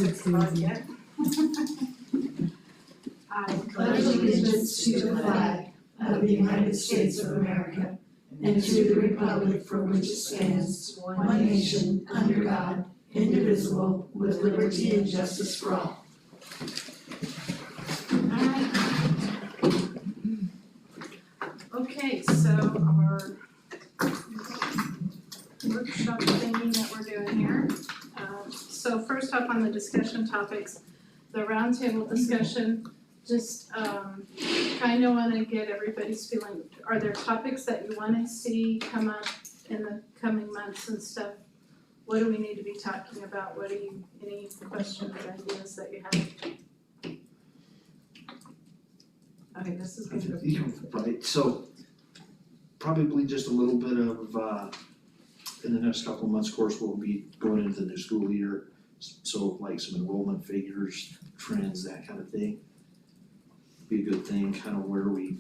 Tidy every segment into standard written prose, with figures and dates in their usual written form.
It's easy. I pledge allegiance to the flag of the United States of America and to the republic for which it stands, one nation, under God, indivisible, with liberty and justice for all. Okay, so our workshop thingy that we're doing here. So first up on the discussion topics, the roundtable discussion, just kind of want to get everybody's feeling. Are there topics that you want to see come up in the coming months and stuff? What do we need to be talking about? What do you, any questions or ideas that you have? Okay, this is good. Right, so probably just a little bit of, in the next couple of months, of course, we'll be going into the new school year. So like some enrollment figures, trends, that kind of thing. Be a good thing, kind of where we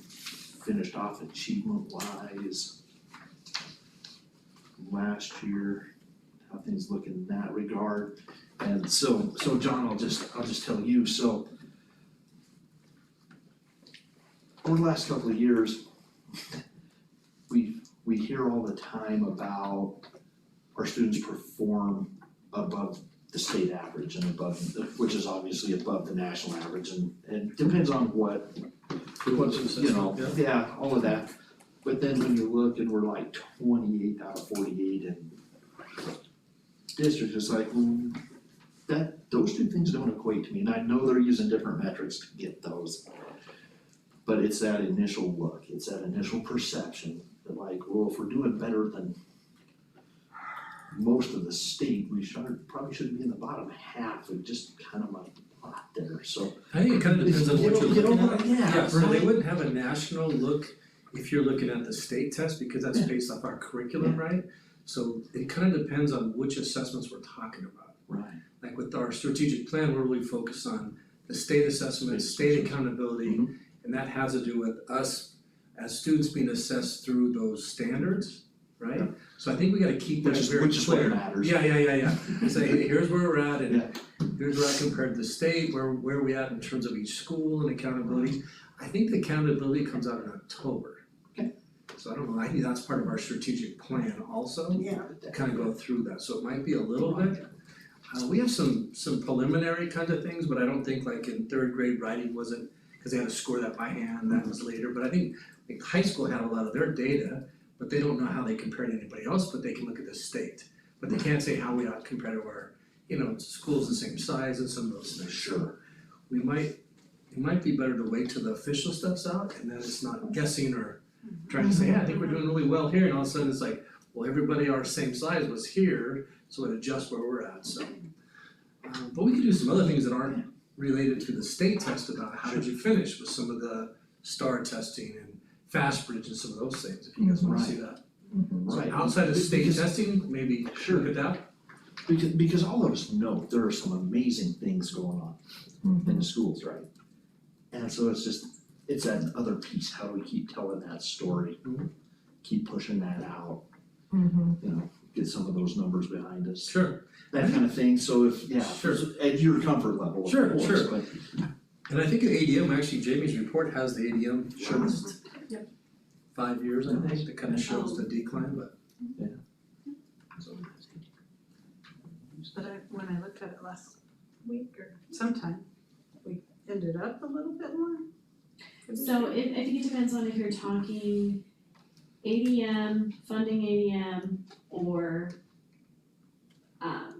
finished off achievement wise last year, how things look in that regard. And so John, I'll just tell you, so over the last couple of years, we hear all the time about our students perform above the state average and above, which is obviously above the national average, and depends on what's you know, yeah, all of that. But then when you look and we're like 28 out of 48 in districts, it's like, those two things don't equate to me, and I know they're using different metrics to get those. But it's that initial look, it's that initial perception that like, well, if we're doing better than most of the state, we probably shouldn't be in the bottom half, and just kind of like plot there, so. I think it kind of depends on what you're looking at. Yeah, So they right. wouldn't have a national look if you're looking at the state test, because that's based off our curriculum, right? So it kind of depends on which assessments we're talking about. Right. Like with our strategic plan, we're really focused on the state assessment, state accountability, and that has to do with us as students being assessed through those standards, right? Yeah. So I think we gotta keep that very Which is what clear. matters. Yeah. Say, hey, here's where we're at, and Yeah. here's where I compared to the state, where we at in terms of each school and accountability. I think the accountability comes out in October. Okay. So I don't know, I think that's part of our strategic plan also, Yeah. to kind of go through that, so it might be a little bit. We have some preliminary kind of things, but I don't think like in third grade writing wasn't, cause they had to score that by hand, that was later, but I think like high school had a lot of their data, but they don't know how they compare to anybody else, but they can look at the state. But they can't say how we ought to compare to our, schools the same size and some of those things. Sure. It might be better to wait till the official stuff's out, and then it's not guessing or trying to say, yeah, I think we're doing really well here, and all of a sudden it's like, well, everybody our same size was here, so it adjusts where we're at, so. But we could do some other things that aren't related to the state test about how did you finish with some of the STAR testing and fast bridge and some of those things, if you guys wanna see that. So Right. outside of state testing, maybe look at that. Because all of us know there are some amazing things going on in the schools, right? And so it's that other piece, how do we keep telling that story? Keep pushing that out, get some of those numbers behind us. Sure. That kind of thing, so Sure. at your comfort level, of Sure, course, sure. but And I think the ADM, actually Jamie's report has the ADM Sure. last 5 years, I think, that kind of shows the decline, but. Yeah. So, But when I looked at it last week or sometime, we ended up a little bit more. So I think it depends on if you're talking ADM, funding ADM, or an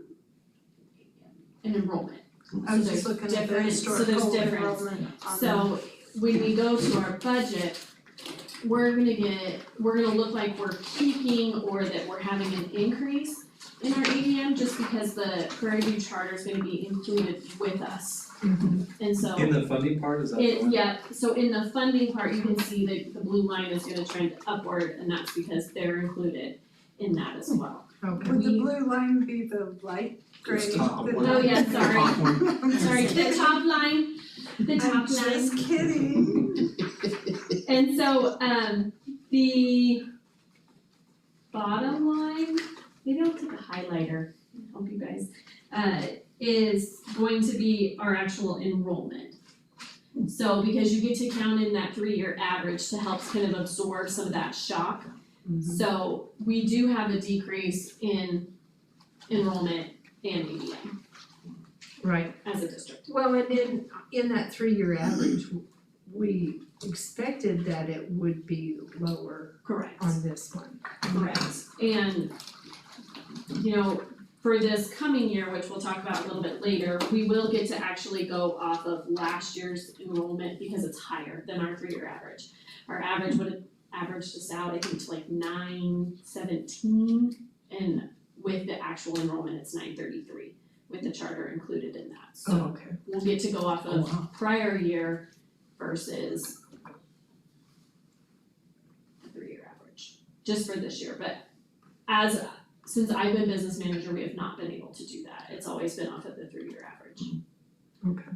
enrollment. I was So just there's looking at the different- so there's historical difference. enrollment on So when we go to our budget, we're gonna look like we're keeping or that we're having an increase in our ADM just because the Prairie View charter is gonna be included with us. And so in the funding part, is that the one? so in the funding part, you can see that the blue line is gonna trend upward, and that's because they're included in that as well. Okay. Would the blue line be the light gray? It's top The- one. Oh, yeah, sorry. Top one. I'm Sorry, just the kidding. top line, I'm just kidding. And so, the bottom line, maybe I'll take a highlighter, help you guys. is going to be our actual enrollment. So because you get to count in that 3-year average to help kind of absorb some of that shock. So we do have a decrease in enrollment and ADM Right. as a district. Well, and in that 3-year average, we expected that it would be lower Correct. on this one. Correct, and, you know, for this coming year, which we'll talk about a little bit later, we will get to actually go off of last year's enrollment because it's higher than our 3-year average. Our average would have averaged us out, I think, to like 917, and with the actual enrollment, it's 933, with the charter included in that, so Okay. we'll get to go off of prior year versus the 3-year average, just for this year, but since I've been business manager, we have not been able to do that, it's always been off of the 3-year average. Okay.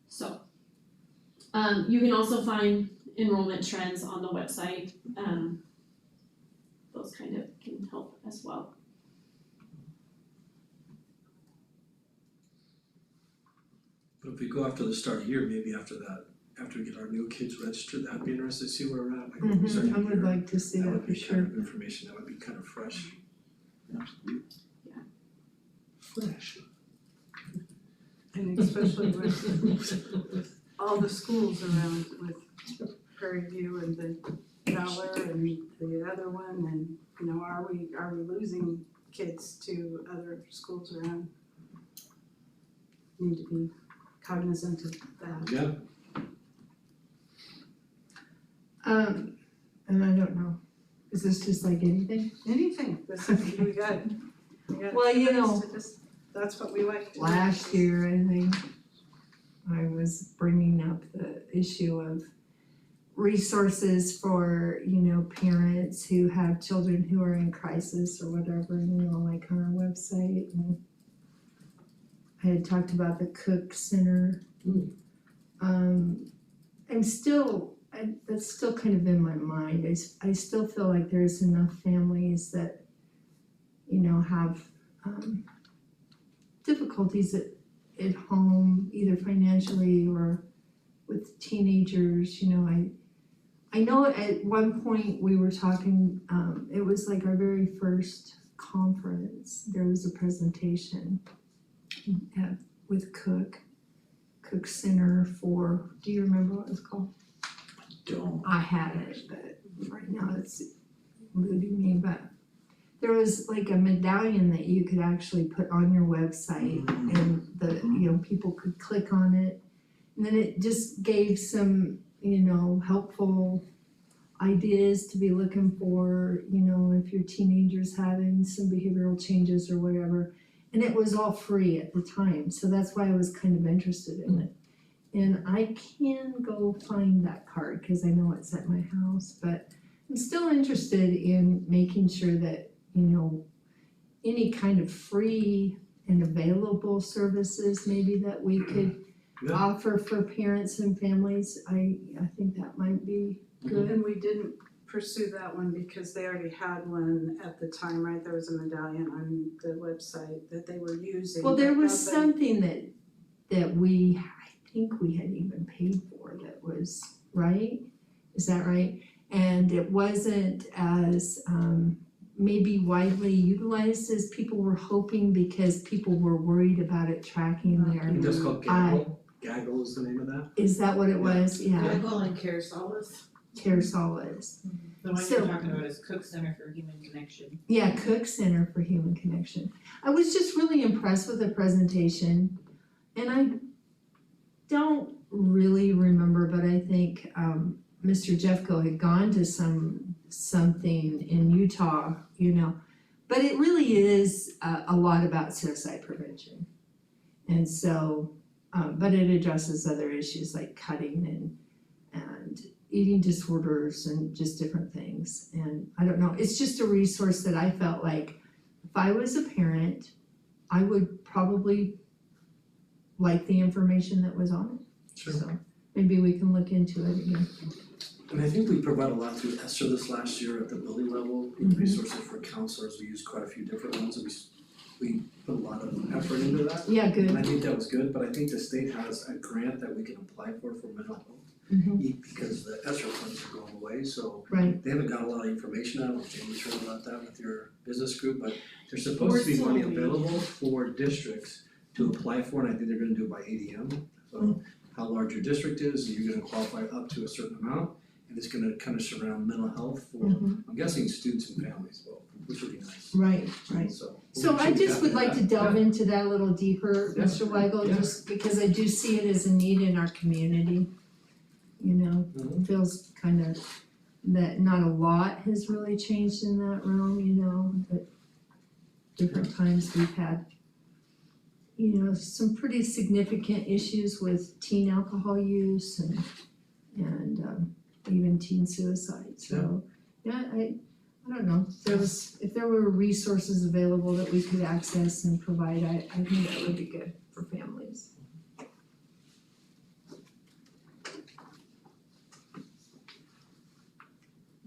So, you can also find enrollment trends on the website, those kind of can help as well. But if we go after the start of the year, maybe after that, after we get our new kids registered, that'd be interesting to see where we're at, like when we start the I would year. like to see that would for be kind sure. of information, that would be kind of fresh. Fresh. And especially with all the schools around with Prairie View and the Valor and the other one, and, you know, are we losing kids to other schools around? Need to be cognizant of that. Yeah, And I don't know, is this just like anything? Anything, this is, we got Well, you ways know, to just, that's what we like to do. Last year, I think, I was bringing up the issue of resources for, you know, parents who have children who are in crisis or whatever, you know, like on our website, and I had talked about the Cook Center. That's still kind of in my mind, I still feel like there's enough families that, you know, have difficulties at home, either financially or with teenagers, you know, I know at one point we were talking, it was like our very first conference, there was a presentation with Cook Center for, do you remember what it was called? Don't. I had it, but right now it's eluding me, but there was like a medallion that you could actually put on your website and you know, people could click on it. And then it just gave some, you know, helpful ideas to be looking for, you know, if your teenager's having some behavioral changes or whatever. And it was all free at the time, so that's why I was kind of interested in it. And I can go find that card, cause I know it's at my house, but I'm still interested in making sure that, you know, any kind of free and available services maybe that we could Yeah. offer for parents and families, I think that might be good. And we didn't pursue that one because they already had one at the time, right? There was a medallion on the website that they were using. Well, there but was nobody- something that we, I think we had even paid for that was, right? Is that right? And it wasn't as maybe widely utilized as people were hoping because people were worried about it tracking I their, think that's called Gaggle, Gaggle is the name of that. is that what it was? Yeah, Gaggle and Care Solace, Caresol is. the one So- you're talking about is Cook Center for Human Connection. Yeah, Cook Center for Human Connection. I was just really impressed with the presentation, and I don't really remember, but I think Mr. Jeffco had gone to something in Utah, you know. But it really is a lot about suicide prevention. And so, but it addresses other issues like cutting and eating disorders and just different things. And I don't know, it's just a resource that I felt like if I was a parent, I would probably like the information that was on it. Sure. So maybe we can look into it again. And I think we provided a lot through Esther this last year at the building level, Mhm. resources for counselors, we used quite a few different ones, and we we put a lot of effort into that. Yeah, And I good. think that was good, but I think the state has a grant that we can apply for mental health. Because the ESSER funds are going away, so Right. they haven't got a lot of information out, if Jamie's heard about that with your business group, but there's supposed to be money available for districts to apply for, and I think they're gonna do it by ADM. So how large your district is, you're gonna qualify up to a certain amount, and it's gonna kind of surround mental health for, I'm guessing students and families, well, which would be nice, Right, right. so. So I just would like to delve into that a little deeper, Yeah. Mr. Weigel, Yeah. just because I do see it as a need in our community. You know, Mhm. it feels kind of that not a lot has really changed in that realm, you know, but different times we've had, you know, some pretty significant issues with teen alcohol use and even teen suicide, so, yeah, I don't know, if there were resources available that we could access and provide, I think that would be good for families.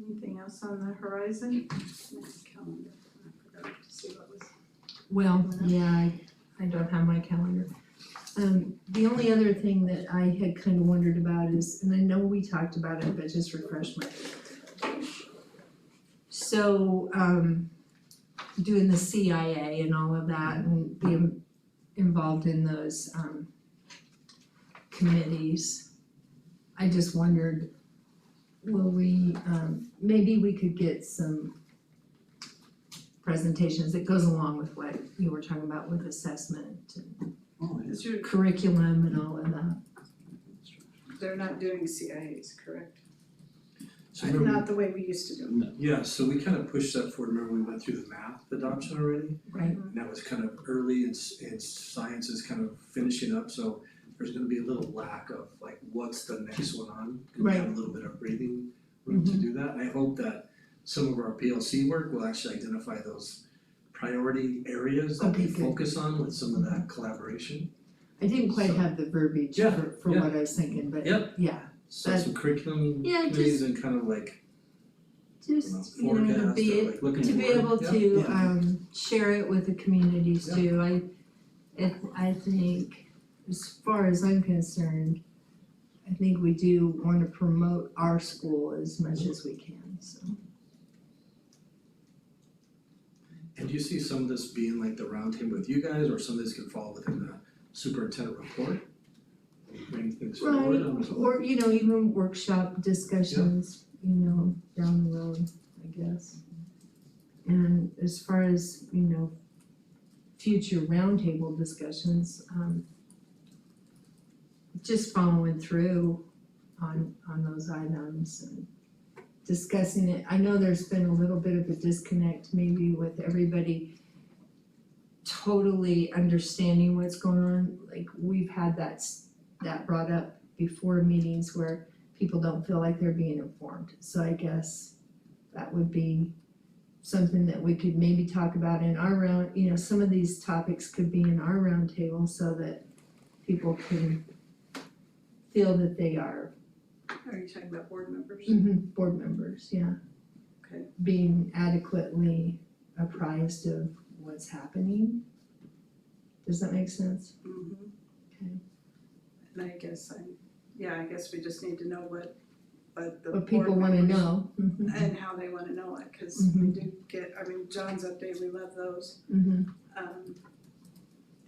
Anything else on the horizon? Next calendar, I forgot to see what was. Well, yeah, I don't have my calendar. The only other thing that I had kind of wondered about is, and I know we talked about it, but just refresh my. So, doing the CIA and all of that and being involved in those, committees. I just wondered, will we, maybe we could get some presentations that goes along with what you were talking about with assessment and Is your, curriculum and all of that. they're not doing CIAs, correct? So remember, Not the way we used to do them. yeah, so we kind of pushed that forward, remember we went through the math adoption already? Right. And that was kind of early and science is kind of finishing up, so there's gonna be a little lack of like, what's the next one on? 'Cause we have a little bit of breathing room to do that. I hope that some of our PLC work will actually identify those priority areas that we Okay, good. focus on with some of that collaboration. I didn't quite So- have the verbiage Yeah, for yeah. what I was thinking, but Yep. yeah, So That- some curriculum Yeah, committees and kind of like, just, you know, forecast to be, or like looking to be forward. able Yeah, to yeah. share it with the communities Yeah. too. I think, as far as I'm concerned, I think we do wanna promote our school as much as we can, so. And do you see some of this being like the roundtable with you guys, or some of this can fall within the superintendent report? Bring things forward on this. Or, you know, even workshop discussions, you know, down the road, I guess. And as far as, you know, future roundtable discussions, just following through on those items and discussing it. I know there's been a little bit of a disconnect maybe with everybody totally understanding what's going on. Like, we've had that brought up before meetings where people don't feel like they're being informed. So I guess that would be something that we could maybe talk about in our round, you know, some of these topics could be in our roundtable so that people can feel that they are Are you talking about board members? board members, yeah. Okay. Being adequately apprised of what's happening. Does that make sense? Mm-hmm. Okay. And I guess I guess we just need to know what the What people board wanna members- know. And how they wanna know it, cause we do get, I mean, John's update, we love those.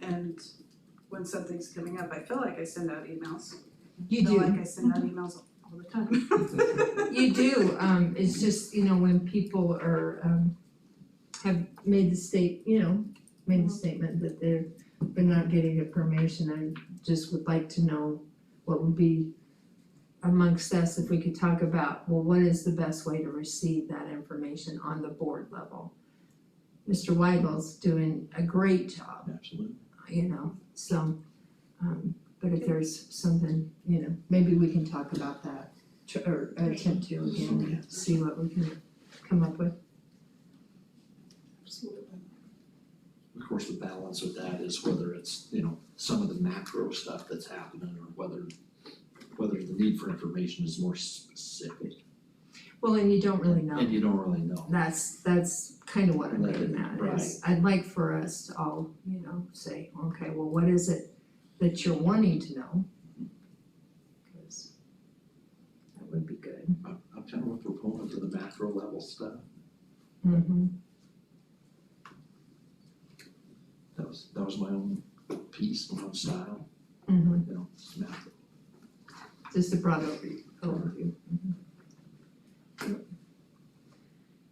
And when something's coming up, I feel like I send out emails. You I feel do. like I send out emails all the time. You do, it's just, you know, when people are, have made the statement that they're not getting information, I just would like to know what would be amongst us if we could talk about, well, what is the best way to receive that information on the board level? Mr. Weigel's doing a great job, Absolutely. you know, so, but if there's something, you know, maybe we can talk about that, or attempt to again, and see what we can come up with. Absolutely. Of course, the balance with that is whether it's, you know, some of the macro stuff that's happening or whether the need for information is more specific. Well, and you don't really know. And you don't really know. That's kind of what I'm getting at, is I'd like for us to all, say, okay, well, what is it that you're wanting to know? Cause that would be good. I'm kind of a proponent of the macro level stuff. Mm-hmm. That was my own piece, my own style, Mm-hmm. macro. Just a broad overview.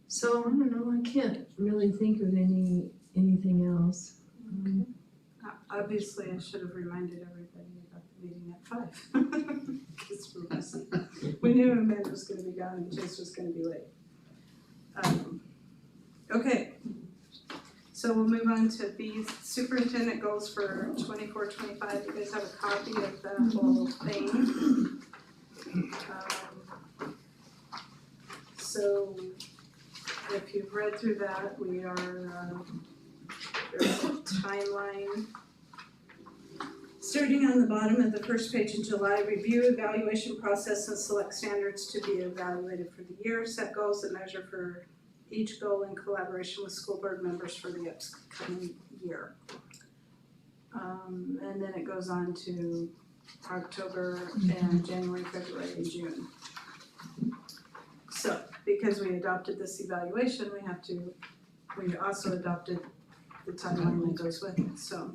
So, I don't know, I can't really think of anything else. Obviously, I should have reminded everybody about the meeting at 5. Cause we're busy. We knew Amanda was gonna be gone and Chase was gonna be late. Okay. So we'll move on to B, superintendent goals for 24-25. You guys have a copy of the whole thing. So if you've read through that, we are, there's a timeline. Starting on the bottom of the first page in July, review evaluation process and select standards to be evaluated for the year, set goals and measure for each goal in collaboration with school board members for the upcoming year. And then it goes on to October and January, February, and June. So, because we adopted this evaluation, we also adopted the timeline that goes with it, so.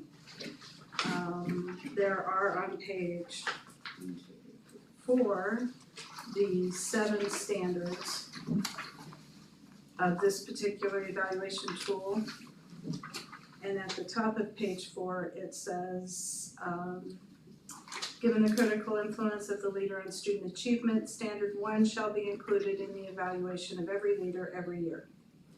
There are on page 4, the 7 standards of this particular evaluation tool. And at the top of page 4, it says, given the critical influence of the leader on student achievement, standard 1 shall be included in the evaluation of every leader every year.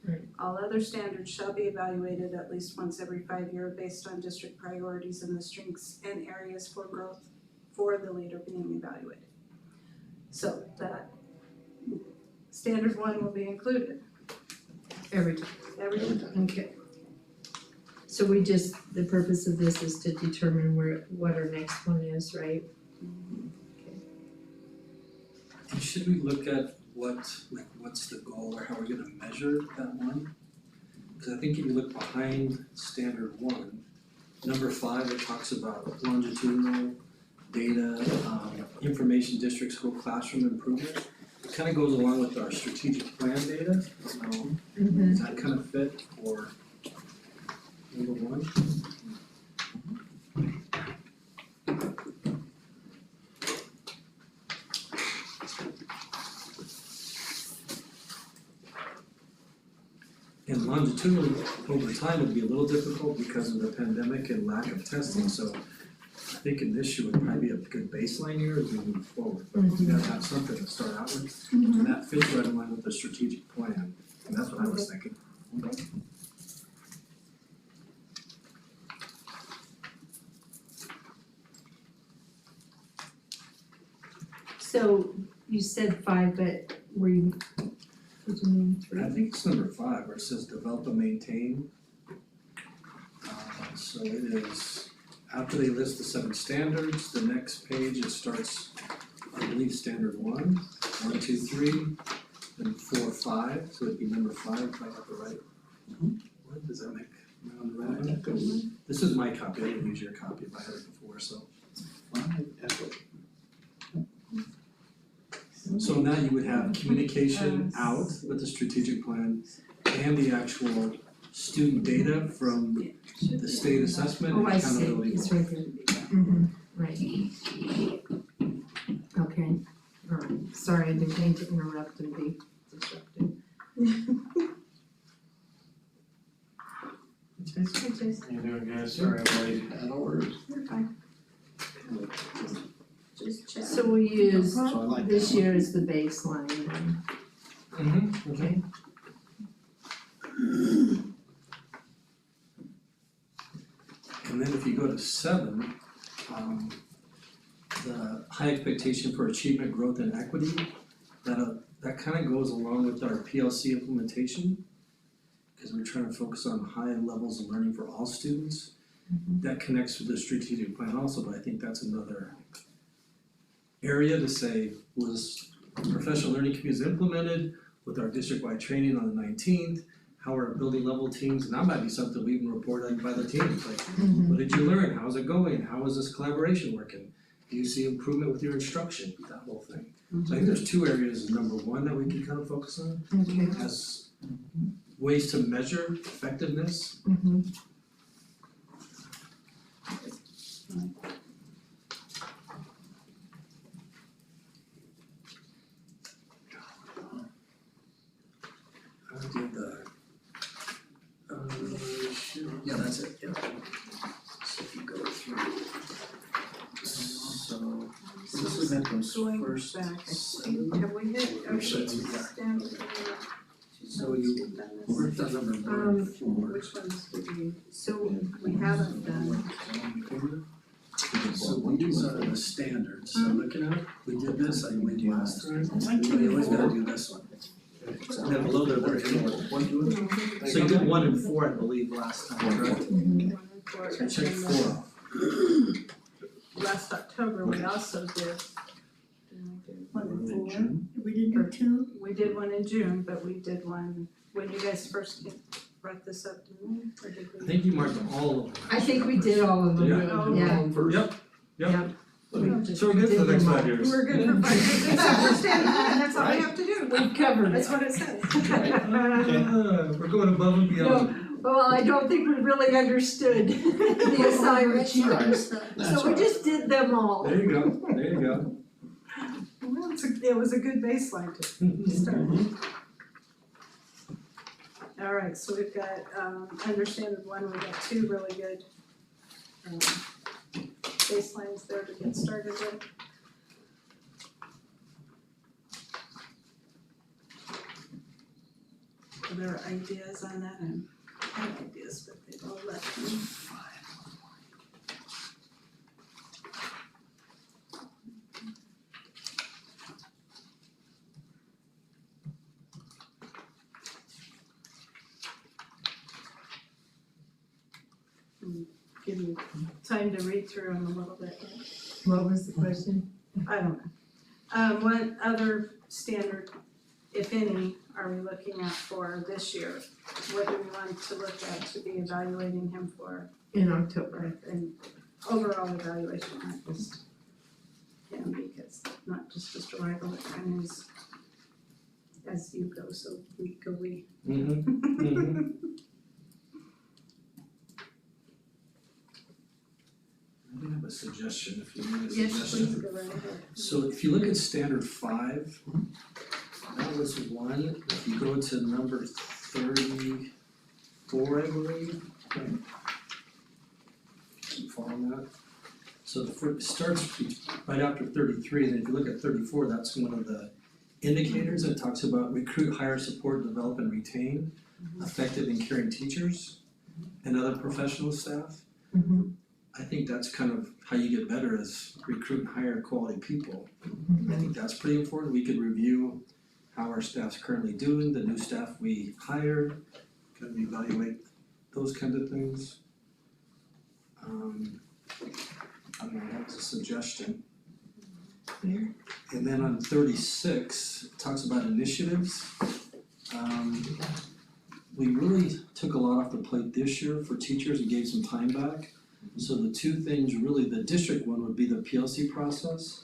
Right. All other standards shall be evaluated at least once every 5 years based on district priorities and the strengths and areas for growth for the leader being evaluated. So that standard 1 will be included Every time. every time. Okay. So the purpose of this is to determine what our next one is, right? And should we look at what's the goal or how we're gonna measure that one? Cause I think if you look behind standard 1, number 5, it talks about longitudinal data, information district school classroom improvement. It kinda goes along with our strategic plan data, so does that kind of fit for number 1? And longitudinal over time would be a little difficult because of the pandemic and lack of testing, so I think in this year would probably be a good baseline year as we move forward. But we gotta have something to start out with, and that fits right in line with the strategic plan, and that's what I was thinking. So you said 5, but what do you mean 3? I think it's number 5 where it says develop and maintain. So it is, after they list the 7 standards, the next page it starts, I believe, standard 1, 1, 2, 3, then 4, 5, so it'd be number 5 if I got the right. What does that make? Am I on the right one? This is my copy, I didn't use your copy if I had it before, so. So now you would have communication out with the strategic plan and the actual student data from the state assessment and Oh, I see, accountability. it's right there. Right. Okay, alright, sorry, I didn't mean to interrupt and be disruptive. You doing good? Sorry I'm late. You're fine. Just check. So we use So I like that this one. year as the baseline then, okay? And then if you go to 7, the high expectation for achievement, growth and equity, that kind of goes along with our PLC implementation. Because we're trying to focus on high levels of learning for all students. That connects with the strategic plan also, but I think that's another area to say, was professional learning communities implemented with our district-wide training on the 19th? how are building level teams, and that might be something we even report on by the teams, like, what did you learn, how's it going, how is this collaboration working? Do you see improvement with your instruction, that whole thing. So I think there's two areas, number one, that we can kind of focus on Okay. as ways to measure effectiveness. I did the, yeah, that's it, yeah. So if you go through, so this is at those Going first back, I seven. think, have we hit, okay, standard, So you worked on number four. which ones did we, so we haven't done, So these are the standards, so looking at it, we did this, I believe last time, we always gotta do this one. And then below there, we're in. So you did 1 and 4, I believe, last time, correct? 1 and 4, So and check then 4 off. last October, we also did. We did do two? We did one in June, but we did one, when you guys first brought this up, didn't we? Or did we? I think you marked all of them. I think we did all of them. Yeah. Oh, Yeah. Yep, We so we're good for the next 5 years. We're good for 5 years, except for standard, and that's all we have to do. We've covered That's it. what it says. We're going above and beyond. Well, I don't think we really understood the assignments, so we just did them all. There you go, there you go. Well, it was a good baseline to start. All right, so we've got, understanding one, we got 2 really good, baselines there to get started with. Are there ideas on that? I have ideas, but they've all left me. Give you time to read through them a little bit. What was the question? I don't know. What other standard, if any, are we looking at for this year? What do we want to look at to be evaluating him for, In October. and overall evaluation, not just him, because not just Mr. Weigel, it kind of is as you go, so we go we. I have a suggestion, if you need a Yes, suggestion. please go right ahead. So if you look at standard 5, that was 1, if you go to number 34, I believe. Keep following that. So the first, it starts right after 33, and then if you look at 34, that's one of the indicators that talks about recruit, hire, support, develop, and retain effective and caring teachers and other professional staff. I think that's kind of how you get better, is recruit and hire quality people. I think that's pretty important. We could review how our staff's currently doing, the new staff we hired, kind of evaluate those kinds of things. I don't know, that was a suggestion. And then on 36, it talks about initiatives. We really took a lot off the plate this year for teachers and gave some time back. So the 2 things, really, the district one would be the PLC process.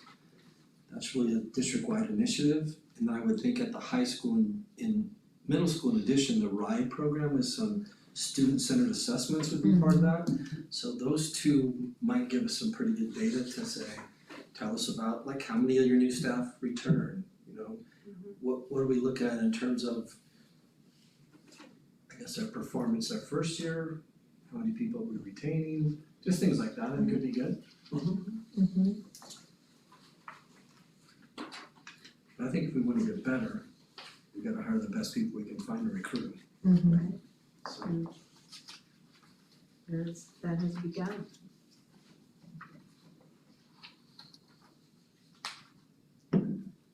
That's really a district-wide initiative. And then I would think at the high school and in middle school, in addition, the RIDE program with some student-centered assessments would be part of that. So those 2 might give us some pretty good data to say, tell us about like how many of your new staff return, you know? What do we look at in terms of, I guess, their performance their first year, how many people we're retaining, just things like that, I think could be good. But I think if we wanna get better, we gotta hire the best people we can find and recruit. So, That has begun.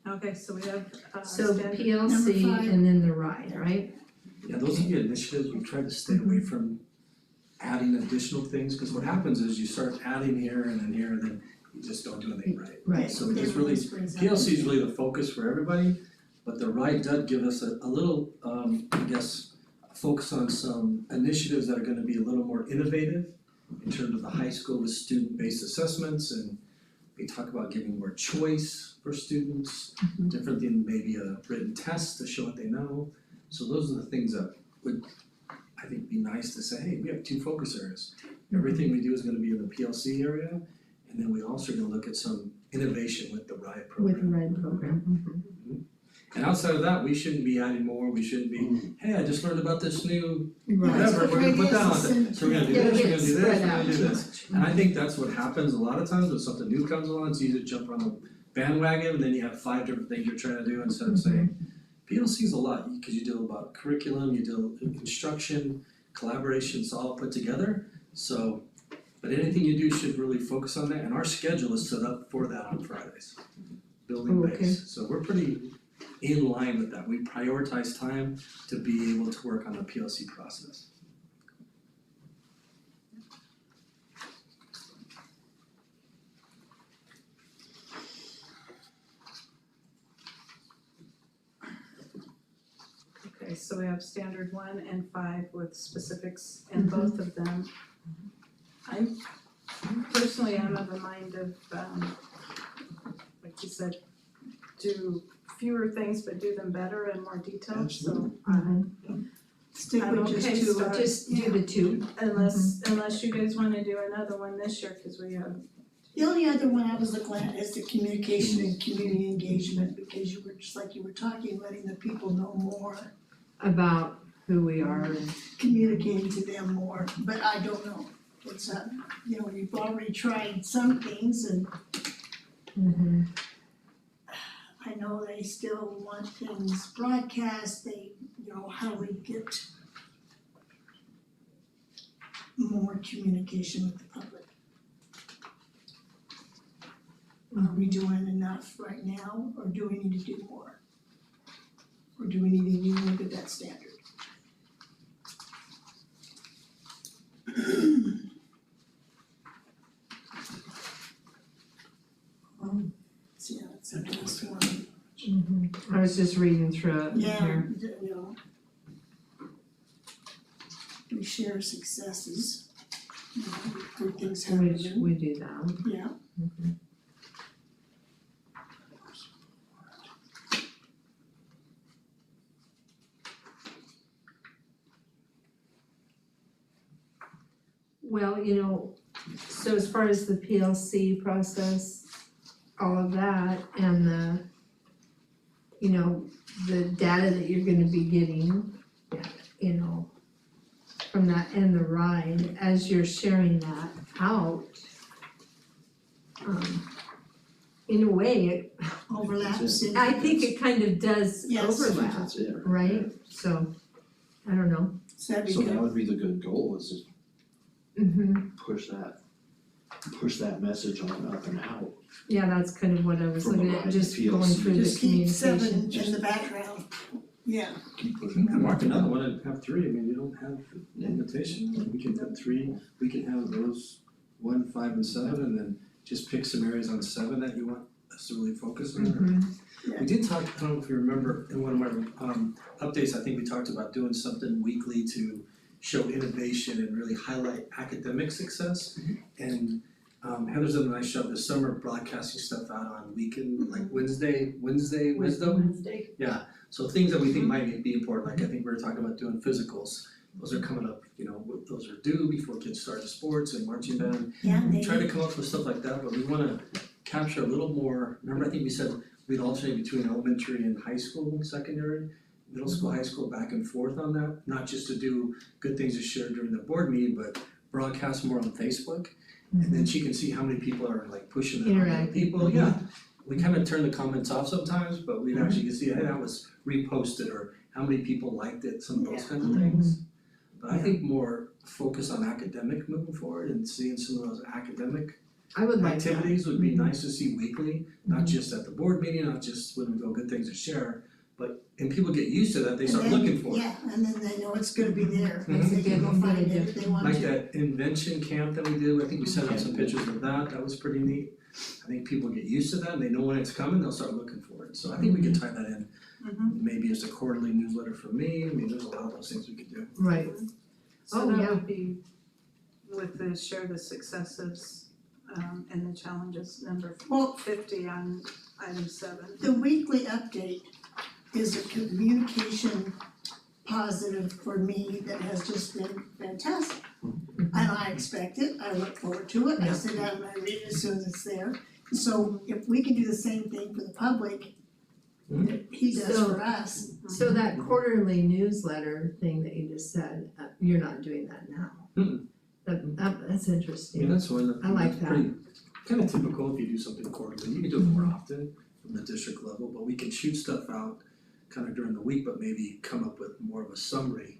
Okay, so we have So standard. PLC Number 5. and then the RIDE, right? yeah, those are the initiatives, we try to stay away from adding additional things, cause what happens is you start adding here and then you just don't do anything right. Right. So it's really, PLC is really the focus for everybody, but the RIDE does give us a little, I guess, focus on some initiatives that are gonna be a little more innovative in terms of the high school with student-based assessments, and we talk about giving more choice for students, different than maybe a written test to show what they know. So those are the things that would, I think, be nice to say, hey, we have 2 focus areas. Everything we do is gonna be in the PLC area, and then we also are gonna look at some innovation with the RIDE program. With the RIDE program. And outside of that, we shouldn't be adding more, we shouldn't be, hey, I just learned about this new Right. whatever, we're gonna put that on there, so we're gonna do Yeah, this, we're gonna it's do this, spread we're gonna out do too this. And I think that's what happens a lot of times when something new comes along, it's easy to jump on the bandwagon, and then you have 5 different things you're trying to do instead of saying, PLC is a lot, because you deal about curriculum, you deal with instruction, collaboration, it's all put together, so. But anything you do should really focus on that, and our schedule is set up for that on Fridays, building Okay. base, so we're pretty in line with that, we prioritize time to be able to work on the PLC process. Okay, so we have standard 1 and 5 with specifics in both of them. I'm personally, I'm of the mind of, like you said, do fewer things but do them better and more detailed, so Stick I'm with okay just 2, start- just do the 2. unless you guys wanna do another one this year, cause we have, The only other one I was looking at is the communication and community engagement, because you were, just like you were talking, letting the people know more, About who we are and. communicating to them more, but I don't know. It's you've already tried some things, and I know they still want things broadcast, how we get more communication with the public. Are we doing enough right now, or do we need to do more? Or do we need to even look at that standard? Yeah, it's a nice one. I was just reading through it Yeah, here. we share successes, good things Which happening, we do that. yeah. Well, so as far as the PLC process, all of that and the data that you're gonna be getting, from that and the RIDE, as you're sharing that out, in a way, Overlaps in. I think it kind of does Yes. overlap, That's it, right? So, I don't know. So that'd be So good. that would be the good goal, is to push that message on up and out. Yeah, that's kind of what I was From the looking at, RIDE just to going PLC. through the Just keep communication. 7 in the background, yeah. Keep pushing that. Mark another one and have 3, I mean, you don't have limitation, we can have 3, we can have those 1, 5, and 7, and then just pick some areas on 7 that you want us to really focus on. We did talk, I don't know if you remember, in one of my updates, I think we talked about doing something weekly to show innovation and really highlight academic success. And Heather's done a nice job this summer broadcasting stuff out on weekend, like Wednesday wisdom. Wednesday. Yeah, so things that we think might be important, like I think we were talking about doing physicals. Those are coming up, those are due before kids start sports and marching band. Yeah, We try to come up with stuff like that, but we wanna capture a little more, remember, I think we said we'd alternate between elementary and high school, secondary, middle school, high school, back and forth on that, not just to do good things to share during the board meeting, but broadcast more on Facebook. And then she can see how many people are like pushing it on other Interacting. people, yeah. We kind of turn the comments off sometimes, but we actually can see, hey, that was reposted, or how many people liked it, some of those kind of things. But I think more focus on academic moving forward and seeing some of those academic I would like that. activities would be nice to see weekly, not just at the board meeting, not just when we go good things to share, but, and people get used to that, they start And then- looking for it. Yeah, and then they know it's gonna be there, Mhm. they can go find it if they want to. Like that invention camp that we did, I think we sent out some pictures of that was pretty neat. I think people get used to that, and they know when it's coming, they'll start looking for it, so I think we can tie that in. Maybe it's a quarterly newsletter for me, I mean, there's a lot of those things we could do. Right. So Oh, that yeah. would be with the share the successes and the challenges, number Well, 50 on item 7. the weekly update is a communication positive for me that has just been fantastic. And I expect it, I look forward to it, I Yeah. sit down and I read it as soon as it's there. So if we can do the same thing for the public that he does So- for us, So that quarterly newsletter thing that you just said, you're not doing that now? Mm-mm. That's I mean, interesting. that's one that, I like that's pretty, kind of typical if you do something quarterly, you can do it more often from the district level, but we can shoot stuff out kind of during the week, but maybe come up with more of a summary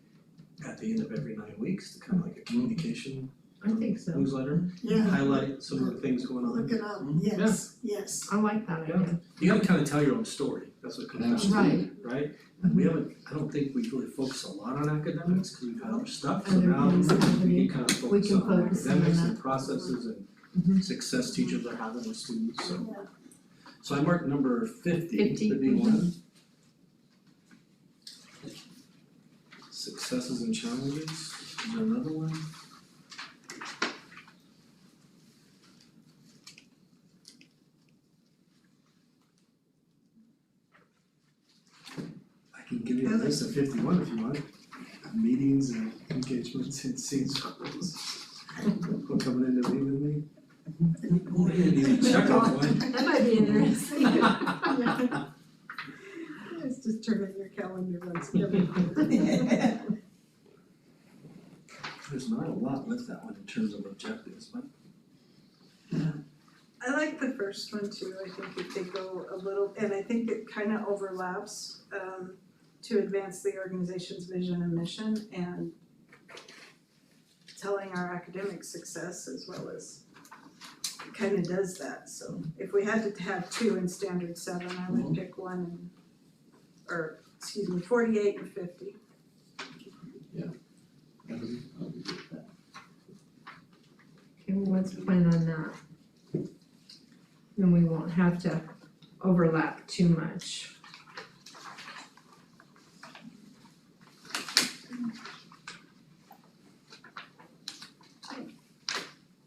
at the end of every 9 weeks, kind of like a communication I think so. newsletter, yeah, highlight some of the things going on. look it up, yes, yes. I like that idea. You gotta kind of tell your own story, that's what comes down to it, Right. right? And we haven't, I don't think we really focus a lot on academics, cause we've had other stuff, so Other now things we happening. can kind of We focus can on focus on academics that. and processes and Mhm. success teachers are having with students, so. Yeah. So I marked number 50, 50, 51. Successes and challenges, is there another one? I can give you a list of 51 if you want, meetings and engagements and scenes. Who coming in to meet with me? We didn't even check off one. That might be interesting. It's just turn in your calendar once There's not a lot with that one in terms of objectives, but I like the first one too, I think if they go a little, and I think it kind of overlaps to advance the organization's vision and mission and telling our academic success as well as it kind of does that, so if we had to have 2 in standard 7, I would pick 1 and, or, excuse me, 48 and 50. I'll be good with that. Okay, well, let's plan on that. Then we won't have to overlap too much.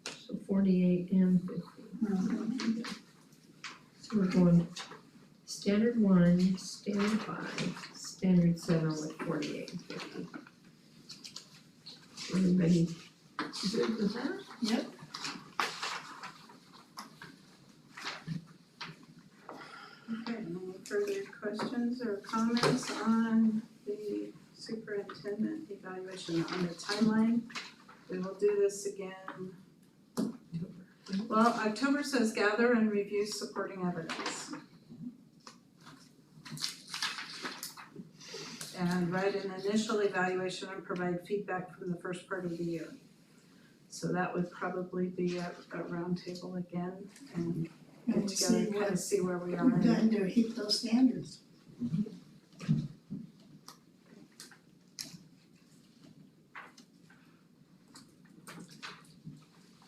So 48 and 50. So we're going standard 1, standard 5, standard 7 with 48 and 50. Everybody good with that? Yep. Okay, any further questions or comments on the superintendent evaluation on the timeline? We will do this again. Well, October says gather and review supporting evidence. And write an initial evaluation and provide feedback from the first part of the year. So that would probably be a roundtable again and And get we'll together, see kind what of see where we are. we've done to hit those standards.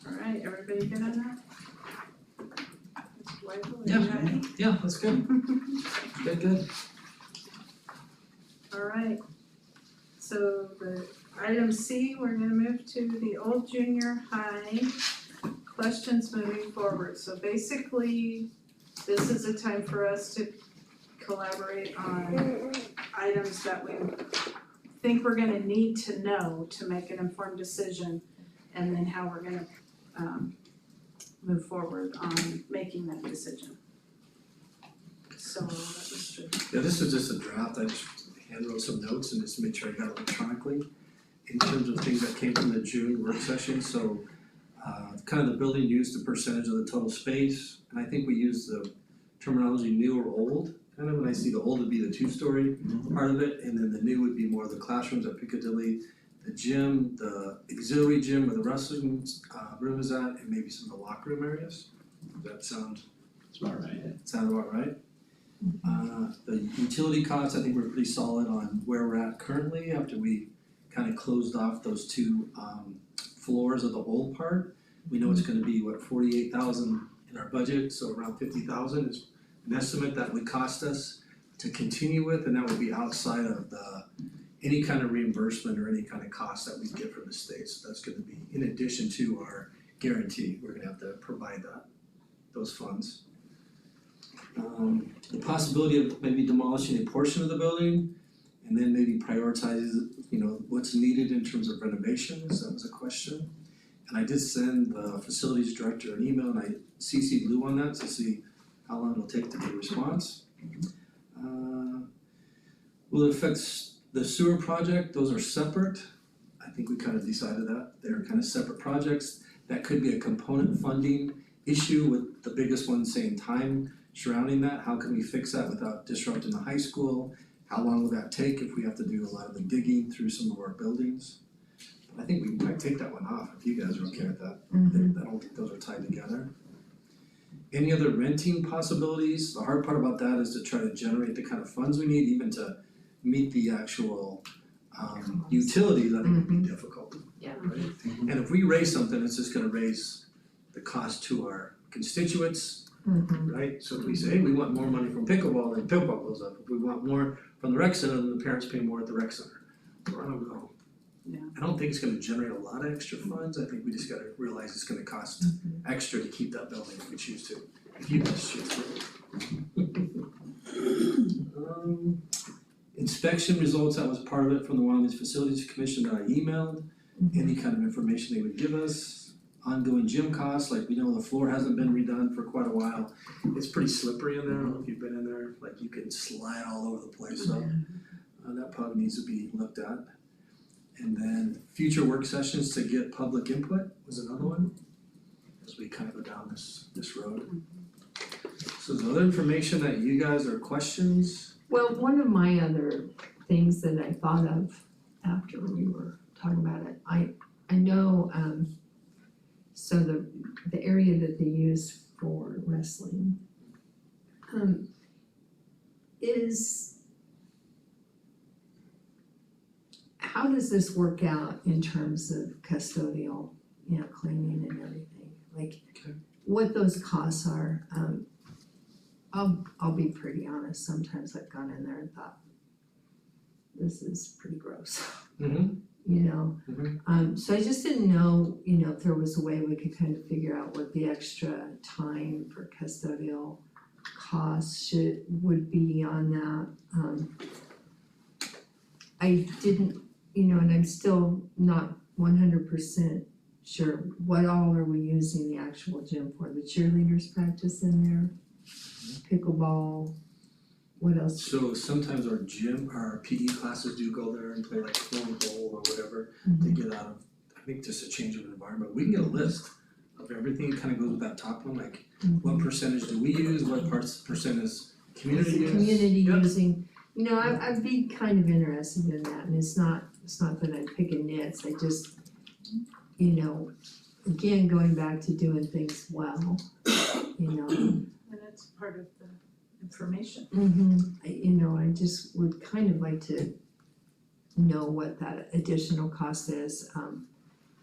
Alright, everybody good on that? Mr. Weigel, are Yeah. you happy? yeah, that's good, good. Alright, so the item C, we're gonna move to the old junior high questions moving forward. So basically, this is a time for us to collaborate on items that we think we're gonna need to know to make an informed decision, and then how we're gonna move forward on making that decision. So, Mr. Yeah, this is just a draft, I just hand wrote some notes and just made sure I got it electronically. In terms of things that came from the June work session, so kind of the building used the percentage of the total space, and I think we used the terminology new or old, kind of, and I see the old would be the 2-story part of it, and then the new would be more of the classrooms at Piccadilly, the gym, the auxiliary gym where the wrestling room is at, and maybe some of the locker room areas. Does that sound That's about right. about right? The utility costs, I think we're pretty solid on where we're at currently after we kind of closed off those 2 floors of the old part. We know it's gonna be, 48,000 in our budget, so around 50,000 is an estimate that would cost us to continue with, and that would be outside of any kind of reimbursement or any kind of cost that we get from the state. So that's gonna be in addition to our guarantee, we're gonna have to provide those funds. The possibility of maybe demolishing a portion of the building and then maybe prioritize, what's needed in terms of renovations, that was a question. And I did send the facilities director an email and I CC'd Lou on that to see how long it'll take to get a response. Will it affect the sewer project? Those are separate. I think we kind of decided that, they're kind of separate projects. That could be a component funding issue, with the biggest one saying time surrounding that. How can we fix that without disrupting the high school? How long will that take if we have to do a lot of the digging through some of our buildings? But I think we might take that one off if you guys are okay with that. I don't think those are tied together. Any other renting possibilities? The hard part about that is to try to generate the kind of funds we need even to meet the actual utilities. I think would be difficult. Yeah. Right? And if we raise something, it's just gonna raise the cost to our constituents, right? So if we say, hey, we want more money from pickleball, then pickleball goes up. If we want more from the rec center, then the parents pay more at the rec center. Where I don't know. Yeah. I don't think it's gonna generate a lot of extra funds. I think we just gotta realize it's gonna cost extra to keep that building if we choose to, if you guys choose to. Inspection results, that was part of it from the Wyoming Facilities Commission that I emailed. Any kind of information they would give us. Ongoing gym costs, like we know the floor hasn't been redone for quite a while. It's pretty slippery in there, I don't know if you've been in there, like you can slide all over the place, so that probably needs to be looked at. And then future work sessions to get public input was another one, as we kind of go down this road. So is there other information that you guys are questions? Well, one of my other things that I thought of after we were talking about it, I know, so the area that they use for wrestling, is, how does this work out in terms of custodial, cleaning and everything? Like, Okay. what those costs are, I'll be pretty honest, sometimes I've gone in there and thought, this is pretty gross. So I just didn't know, if there was a way we could kind of figure out what the extra time for custodial costs would be on that. I didn't, and I'm still not 100% sure, what all are we using the actual gym for? The cheerleaders practice in there, pickleball, what else? So sometimes our PE classes do go there and play like cornhole or whatever to get out of, I think just a change of environment. We can get a list of everything, it kind of goes with that top one, like what percentage do we use, what percent is community use? Community Yep. using, I'd be kind of interested in that, and it's not that I'm picking nits, I just, again, going back to doing things well, And it's part of the information. I just would kind of like to know what that additional cost is,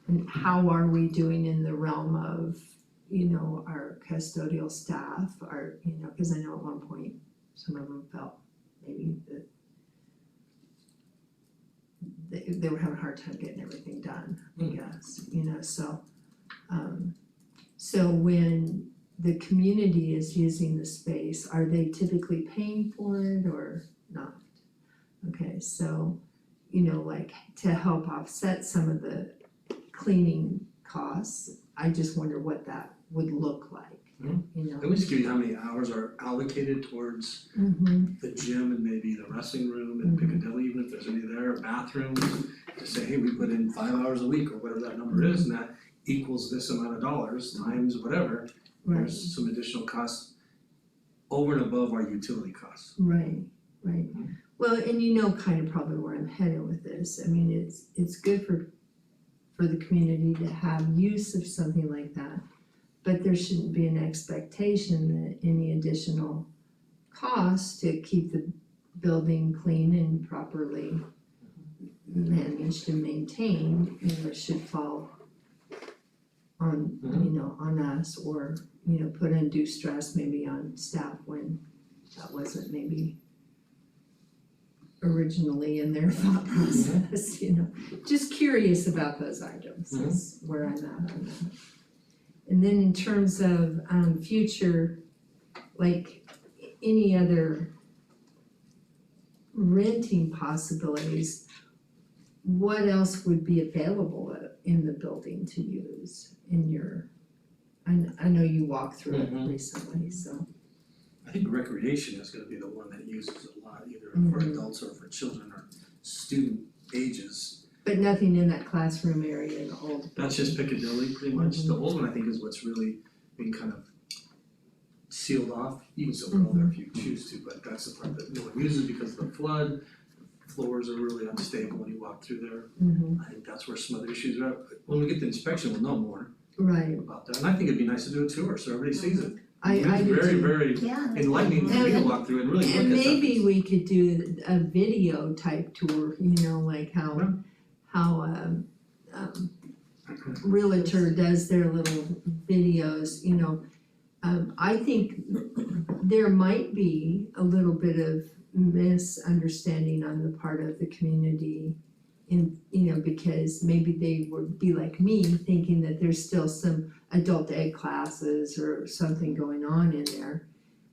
and how are we doing in the realm of, our custodial staff, cause I know at one point, some of them felt maybe that they were having a hard time getting everything done, I guess, so when the community is using the space, are they typically paying for it or not? Okay, so, like to help offset some of the cleaning costs, I just wonder what that would look like, Let me just give you how many hours are allocated towards the gym and maybe the wrestling room and Piccadilly, even if there's any there, bathrooms. To say, hey, we put in 5 hours a week or whatever that number is, and that equals this amount of dollars times whatever. There's some additional costs over and above our utility costs. Right. Well, and kind of probably where I'm headed with this, I mean, it's good for the community to have use of something like that, but there shouldn't be an expectation that any additional cost to keep the building clean and properly managed and maintained, should fall on, on us, or, put undue stress maybe on staff when that wasn't maybe originally in their thought process, you know. Just curious about those items, is where I'm at on that. And then in terms of future, like any other renting possibilities, what else would be available in the building to use in your, I know you walked through it recently, so. I think recreation is gonna be the one that uses a lot, either for adults or for children or student ages. But nothing in that classroom area in the old. That's just Piccadilly pretty much. The old one, I think, is what's really being kind of sealed off. You can still go there if you choose to, but that's the part that no one uses because of the flood. Floors are really unstable when you walk through there. I think that's where some other issues are at. But when we get the inspection, we'll know more Right, about that. And I think it'd be nice to do a tour so everybody sees it. I do It's very, too. very Yeah. enlightening for me to walk through and really look at And that. maybe we could do a video type tour, you know, like how Realtor does their little videos, you know. I think there might be a little bit of misunderstanding on the part of the community in, you know, because maybe they would be like me, thinking that there's still some adult ed classes or something going on in there.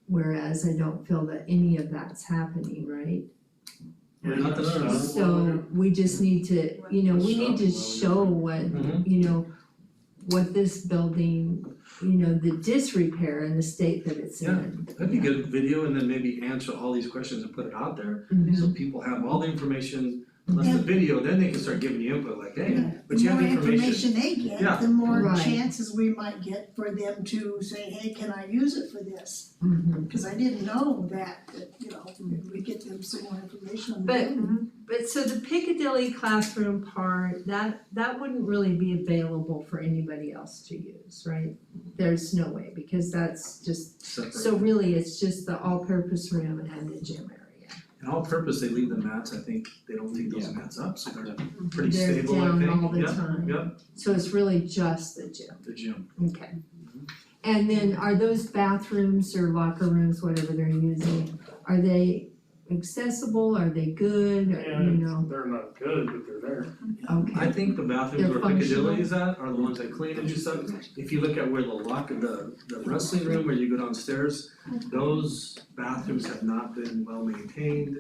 Whereas I don't feel that any of that's happening, right? Not that I know. So we just need to, you know, we need to show what, you know, what this building, you know, the disrepair and the state that it's in. That'd be a good video and then maybe answer all these questions and put it out there. So people have all the information, plus the video, then they can start giving you input like, hey, but you have The more information. information they get, Yeah. the more Right. chances we might get for them to say, hey, can I use it for this? Mhm. Cause I didn't know that, you know, if we get them some more information on the But- building. But so the Piccadilly classroom part, that wouldn't really be available for anybody else to use, right? There's no way, because that's just, Separate. so really it's just the all-purpose room and the gym area. And all purpose, they leave the mats, I think, they don't take those mats up, so they're pretty They're stable, I think. down all the time. Yep, So it's really just the gym, the gym. okay. And then are those bathrooms or locker rooms, whatever they're using, are they accessible, are they good, or, you know, They're not good, but they're there. okay. I think the bathrooms They're where Piccadilly functional. is at are the ones that clean and do stuff. If you look at where the wrestling room where you go downstairs, those bathrooms have not been well maintained.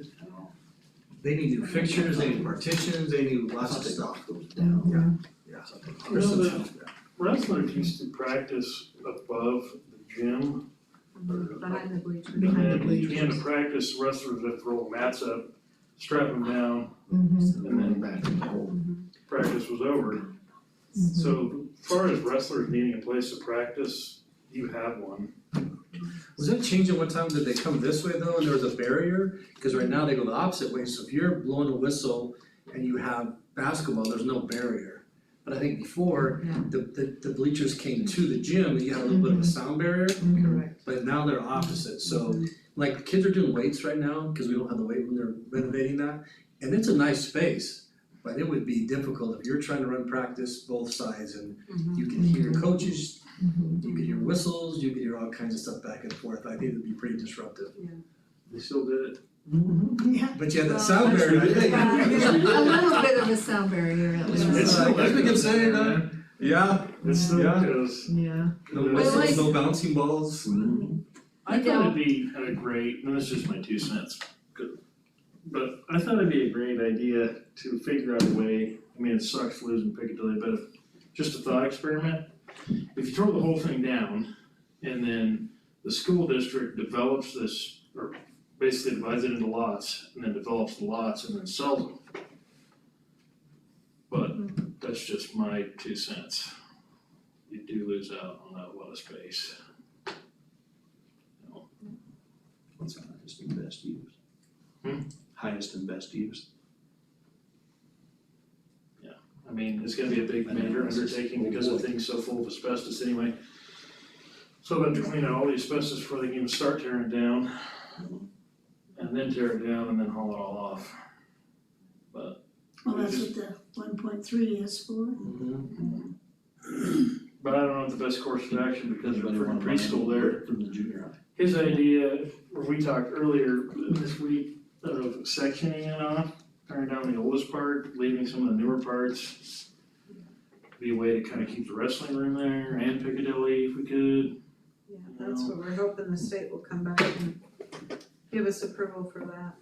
They need new fixtures, they need partitions, they need lots of stuff. goes down. Yeah. You know, the wrestlers used to practice above the gym. Behind the bleachers. And then you had to practice, wrestlers have to roll mats up, strap them down, Mhm. and then back in the hole. practice was over. So as far as wrestlers needing a place to practice, you have one. Was that changing one time? Did they come this way though and there was a barrier? Cause right now they go the opposite way, so if you're blowing a whistle and you have basketball, there's no barrier. But I think before, the bleachers came to the gym and you had a little bit of a sound barrier, Correct. but now they're opposite, so like kids are doing weights right now, cause we don't have the weight room, they're renovating that. And it's a nice space, but it would be difficult if you're trying to run practice both sides and you can hear coaches, you can hear whistles, you can hear all kinds of stuff back and forth. I think it'd be pretty disruptive. They still did it. Yeah. But you had that sound barrier, I think. A little bit of a sound barrier at least. It's I still guess we can say there, that. man. Yeah, It still Yeah. is. Yeah. no But whistles, like- no bouncing balls. I You thought know- it'd be a great, and this is just my 2 cents, good. But I thought it'd be a great idea to figure out a way, I mean, it sucks losing Piccadilly, but if, just a thought experiment. If you tore the whole thing down and then the school district develops this, or basically divides it into lots and then develops the lots and then sells them. But that's just my 2 cents. You do lose out on a lot of space. What's the highest and best use? Hmm? Highest and best use. I mean, it's gonna be a big major undertaking because the thing's so full of asbestos anyway. So I've got to clean out all the asbestos before they can even start tearing it down. And then tear it down and then haul it all off. But, Well, that's what the 1.3 is for. but I don't know what the best course of action because Anybody we're in wanna buy preschool any there. From the junior high. His idea, or we talked earlier this week, of sectioning it off, tearing down the oldest part, leaving some of the newer parts. Be a way to kind of keep the wrestling room there and Piccadilly if we could. Yeah, that's what we're hoping the state will come back and give us approval for that,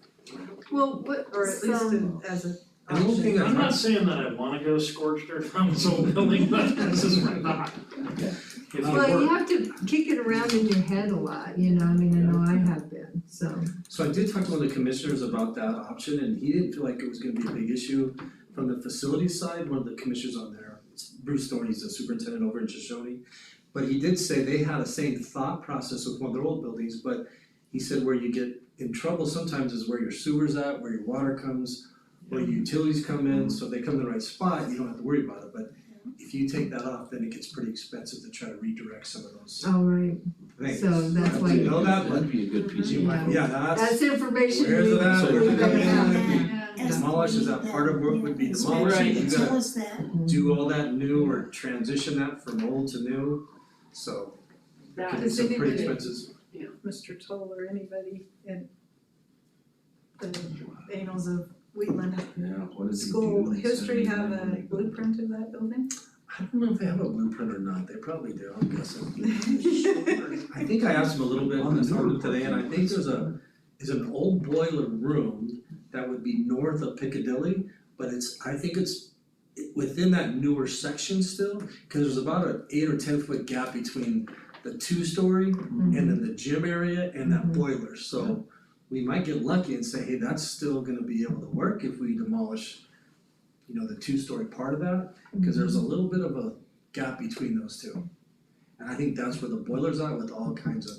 Well, what, or at least as a And the whole thing I'm I not saying that I wanna go scorched earth on this whole building, but this is my thought. If it well, you worked. have to kick it around in your head a lot, you know, I mean, I know I have been, so. So I did talk to one of the commissioners about that option, and he didn't feel like it was gonna be a big issue. From the facility side, one of the commissioners on there, it's Bruce Thorne, he's the superintendent over in Shoshone. But he did say they had the same thought process with one of their old buildings, but he said where you get in trouble sometimes is where your sewer's at, where your water comes, where your utilities come in, so if they come in the right spot, you don't have to worry about it, but if you take that off, then it gets pretty expensive to try to redirect some of those All right, things. so that's why You know that, but That'd be a good piece of. yeah, that's that's, information where's we it at? we Where's it gotta at? have. Yeah. demolish, is that part of what would be It's demolished? right, You tell gotta us that. do all that new or transition that from old to new, so That it's is some pretty anybody- expensive. Mr. Toll or anybody in the annals of Wheatland Yeah, what does he do? school in history have 79 when a they go- blueprint of that building? I don't know if they have a blueprint or not, they probably do, I'm guessing. I think I asked him a little bit, On the I talked to him newer today, and I parts, think there's an old boiler room that would be north of Piccadilly, but I think it's within that newer section still, cause there's about an 8 or 10 foot gap between the 2-story and then the gym area and that boiler, so we might get lucky and say, hey, that's still gonna be able to work if we demolish, you know, the 2-story part of that, cause there's a little bit of a gap between those two. And I think that's where the boiler's at with all kinds of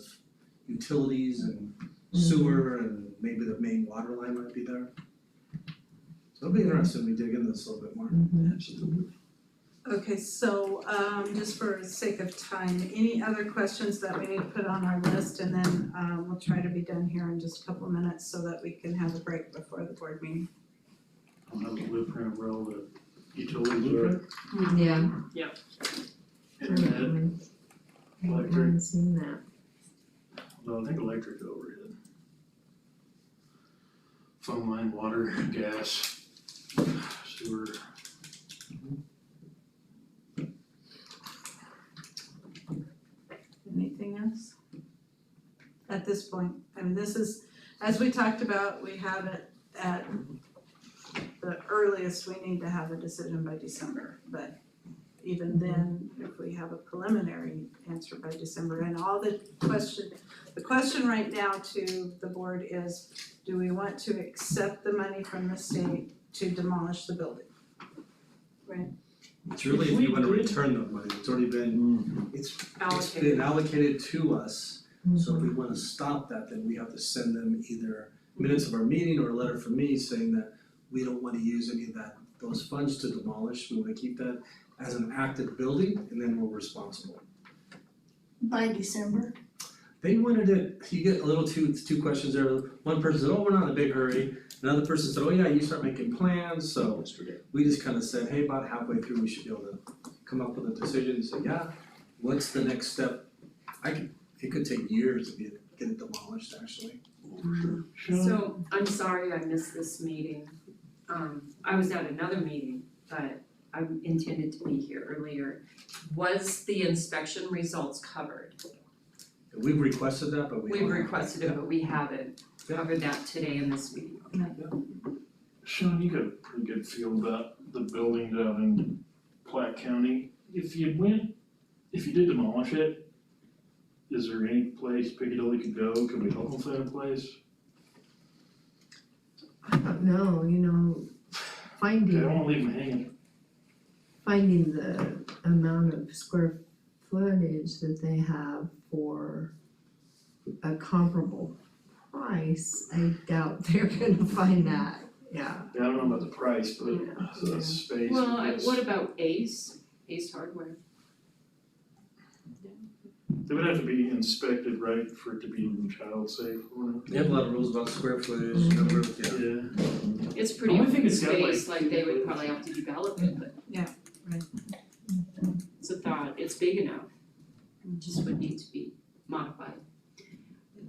utilities and sewer and maybe the main water line might be there. So it'll be interesting when we dig into this a little bit more. Absolutely. Okay, so just for sake of time, any other questions that we need to put on our list, and then we'll try to be done here in just a couple of minutes so that we can have a break before the board meeting. I'll have a blueprint of where all the utilities are. Yeah. Internet, I haven't seen that. although I think electric overhead. Phone line, water, gas, sewer. Anything else? At this point, I mean, this is, as we talked about, we have it at the earliest, we need to have a decision by December, but even then, if we have a preliminary answer by December, and all the question right now to the board is, do we want to accept the money from the state to demolish the building? It's really if you wanna return the money, it's already been, it's been allocated to us. So if we wanna stop that, then we have to send them either minutes of our meeting or a letter from me saying that we don't wanna use any of those funds to demolish, we wanna keep that as an active building, and then we're responsible. By December, They wanted it, you get a little two questions there, one person said, oh, we're not in a big hurry, another person said, oh yeah, you start making plans, so Yesterday. we just kinda said, hey, about halfway through, we should be able to come up with a decision and say, yeah, what's the next step? It could take years to get it demolished, actually. So, I'm sorry I missed this meeting. I was at another meeting, but I intended to be here earlier. Was the inspection results covered? We've requested that, but we We've don't have it. requested it, but we haven't covered that today in this meeting. Sean, you got a pretty good feel about the buildings out in Platte County. If you did demolish it, is there any place Piccadilly could go? Could we help them find a place? I don't know, you know, Okay, I don't finding wanna leave them hanging. the amount of square footage that they have for a comparable price, I doubt they're gonna find that, yeah. Yeah, I don't know about the price, but Yeah. the space. Well, I guess. what about Ace Hardware? They would have to be inspected, right, for it to be child safe or whatever. They have a lot of rules about square footage, number of, yeah. Yeah. It's pretty Only thing open it's got, space, like they would probably have to develop it, but. Yeah, right. It's a thought, it's big enough, it just would need to be modified.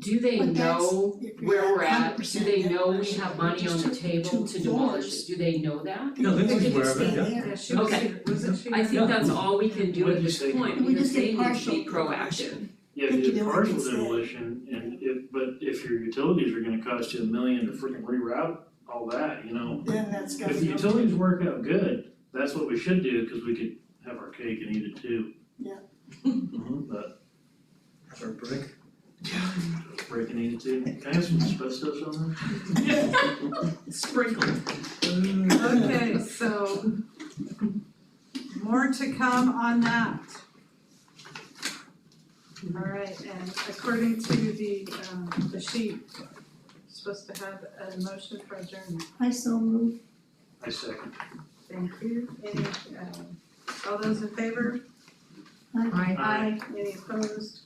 do they But that's- know if you're where at we're at? Do 100% they know we demolition, have money on just the took table two to demolish floors. it? Do they know that? Yeah, Lindsay's They could aware of it, stay yeah. there. Yeah, she was Okay. here, wasn't she? I think that's all we can do What at did you this say? point, We because just get they need to partial be proactive. demolition. Yeah, They if could you do do like partial you said. demolition but if your utilities are gonna cost you $1 million to freaking reroute all that, you know. Then that's gotta If the go. utilities work out good, that's what we should do, cause we could have our cake and eat it too. Yeah. But Or brick. break and eat it too. Can I have some asbestos on there? Sprinkled. Okay, so more to come on that. Alright, and according to the sheet, supposed to have a motion for adjournment. I so move. I second. Thank you. Any, all those in favor? I Aye. Any opposed?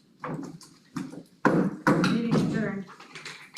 Meeting adjourned.